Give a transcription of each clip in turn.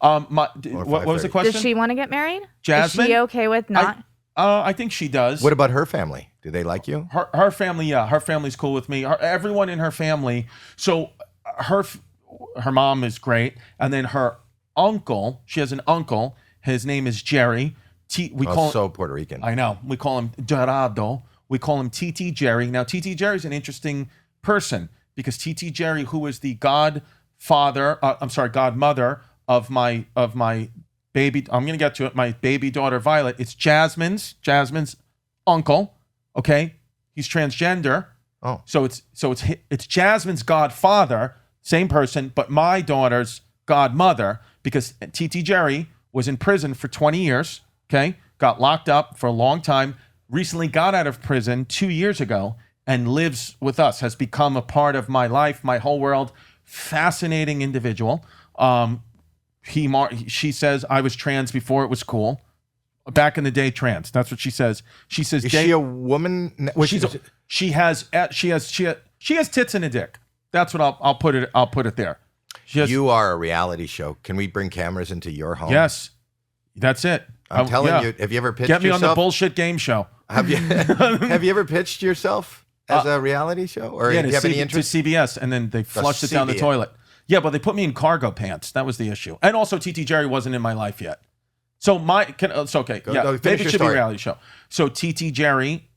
What was the question? Does she want to get married? Jasmine? Is she okay with not? I think she does. What about her family? Do they like you? Her family, yeah. Her family's cool with me. Everyone in her family. So her mom is great. And then her uncle, she has an uncle. His name is Jerry. We call so Puerto Rican. I know. We call him Dorado. We call him TiTi Jerry. Now, TiTi Jerry is an interesting person because TiTi Jerry, who is the godmother of my baby, I'm going to get to it, my baby daughter, Violet. It's Jasmine's uncle, okay? He's transgender. Oh. So it's Jasmine's godfather, same person, but my daughter's godmother, because TiTi Jerry was in prison for 20 years, okay? Got locked up for a long time, recently got out of prison 2 years ago and lives with us, has become a part of my life, my whole world. Fascinating individual. She says I was trans before it was cool. Back in the day, trans. That's what she says. She says, "Is she a woman?" She has tits and a dick. That's what I'll put it there. You are a reality show. Can we bring cameras into your home? Yes, that's it. I'm telling you. Have you ever pitched yourself? Get me yourself? on the bullshit game show. Have you ever pitched yourself as a reality show, or do you have any interest? To CBS, and then they flushed it down the toilet. Yeah, but they put me in cargo pants. That was the issue. And also, TiTi Jerry wasn't in my life yet. So it's okay. Maybe it should be a reality show. So TiTi Jerry,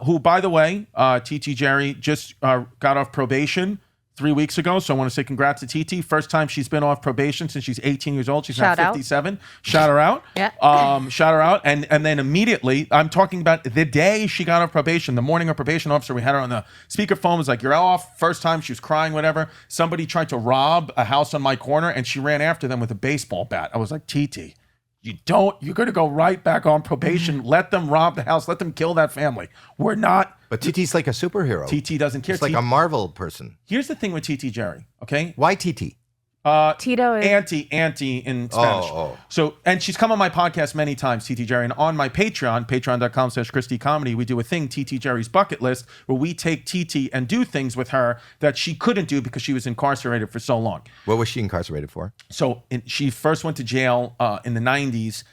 who, by the way, TiTi Jerry just got off probation 3 weeks ago. So I want to say congrats to TiTi. First time she's been off probation since she's 18 years old. She's now 57. Shout her out. Yeah. Shout her out. And then immediately, I'm talking about the day she got off probation, the morning of probation officer, we had her on the speakerphone, was like, "You're off." First time, she was crying, whatever. Somebody tried to rob a house on my corner and she ran after them with a baseball bat. I was like, TiTi, you're going to go right back on probation. Let them rob the house. Let them kill that family. We're not. But TiTi's like a superhero. TiTi doesn't care. It's like a Marvel person. Here's the thing with TiTi Jerry, okay? Why TiTi? Tito is auntie in Spanish. So, and she's come on my podcast many times, TiTi Jerry, and on my Patreon, patreon.com/ChristyComedy, we do a thing, TiTi Jerry's Bucket List, where we take TiTi and do things with her that she couldn't do because she was incarcerated for so long. What was she incarcerated for? So she first went to jail in the 90s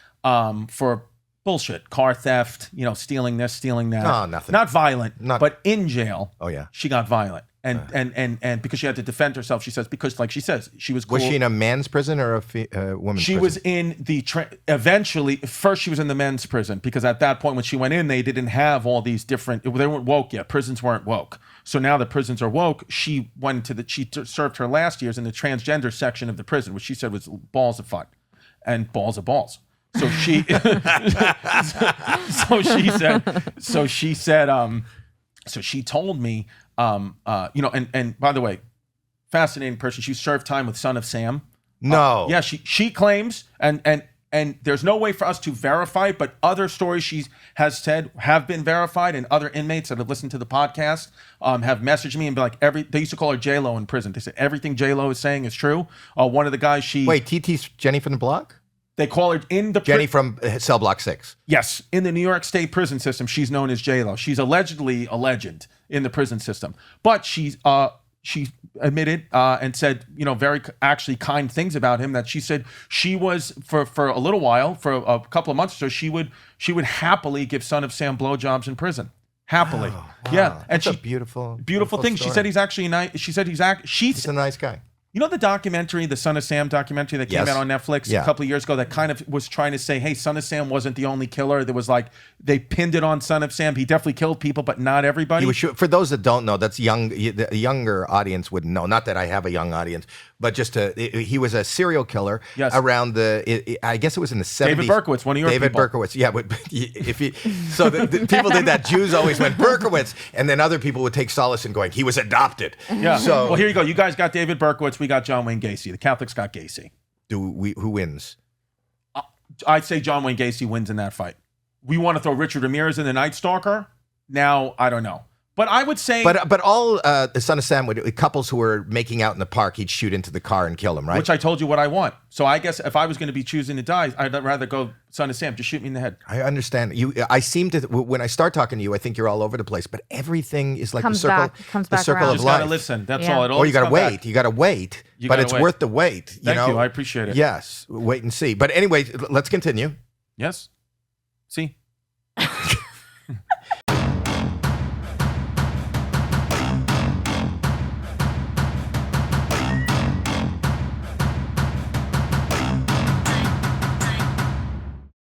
for bullshit, car theft, stealing this, stealing that. No, nothing. Not violent, but in jail. Oh yeah, she got violent. And because she had to defend herself, she says, because like she says, she was cool. Was she in a man's prison or a woman's prison? She was in the, eventually, first she was in the men's prison, because at that point when she went in, they didn't have all these different, they weren't woke yet. Prisons weren't woke. So now the prisons are woke. She went she served her last years in the transgender section of the prison, which she said was balls of fun and balls of balls. So she, so she told me, and by the way, fascinating person. She served time with Son of Sam. No. Yeah, she claims, and there's no way for us to verify, but other stories she has said have been verified, and other inmates that have listened to the podcast have messaged me and be like, they used to call her J-Lo in prison. They said everything J-Lo is saying is true. One of the guys Wait, TT's Jenny from the block? They call her in the Jenny from Cell Block 6. Yes, in the New York State prison system, she's known as J-Lo. She's allegedly a legend in the prison system, but she admitted and said, very actually kind things about him. That she said she was for a little while, for a couple of months or so, she would happily give Son of Sam blowjobs in prison. Happily, wow. Yeah, and that's a beautiful thing. Story. She said he's actually nice. She said he's You know the documentary, the Son of Sam documentary that came out on Netflix a couple of years ago that kind of was trying to say, hey, Son of Sam wasn't the only killer. There was they pinned it on Son of Sam. He definitely killed people, but not everybody. For those that don't know, that's young. The younger audience wouldn't know. Not that I have a young audience, but he was a serial killer around I guess it was in the 70s. David Berkowitz, one of your people. David Berkowitz, yeah. But the people did that. Jews always went Berkowitz, and then other people would take solace in going, he was adopted. Yeah. So, well, here you go. You guys got David Berkowitz. We got John Wayne Gacy. The Catholics got Gacy. Who wins? I'd say John Wayne Gacy wins in that fight. We want to throw Richard Ramirez in the Night Stalker. Now, I don't know. But I would say, but all the Son of Sam couples who were making out in the park, he'd shoot into the car and kill them, right? Which I told you what I want. So I guess if I was going to be choosing to die, I'd rather go Son of Sam. Just shoot me in the head. I understand you. I seem to when I start talking to you, I think you're all over the place. But everything is like the circle, the circle of life. You just gotta listen. That's all. Or you gotta wait. You gotta wait. But it's worth the wait. Thank you. I appreciate it. Yes. Wait and see. But anyway, let's continue. Yes. See.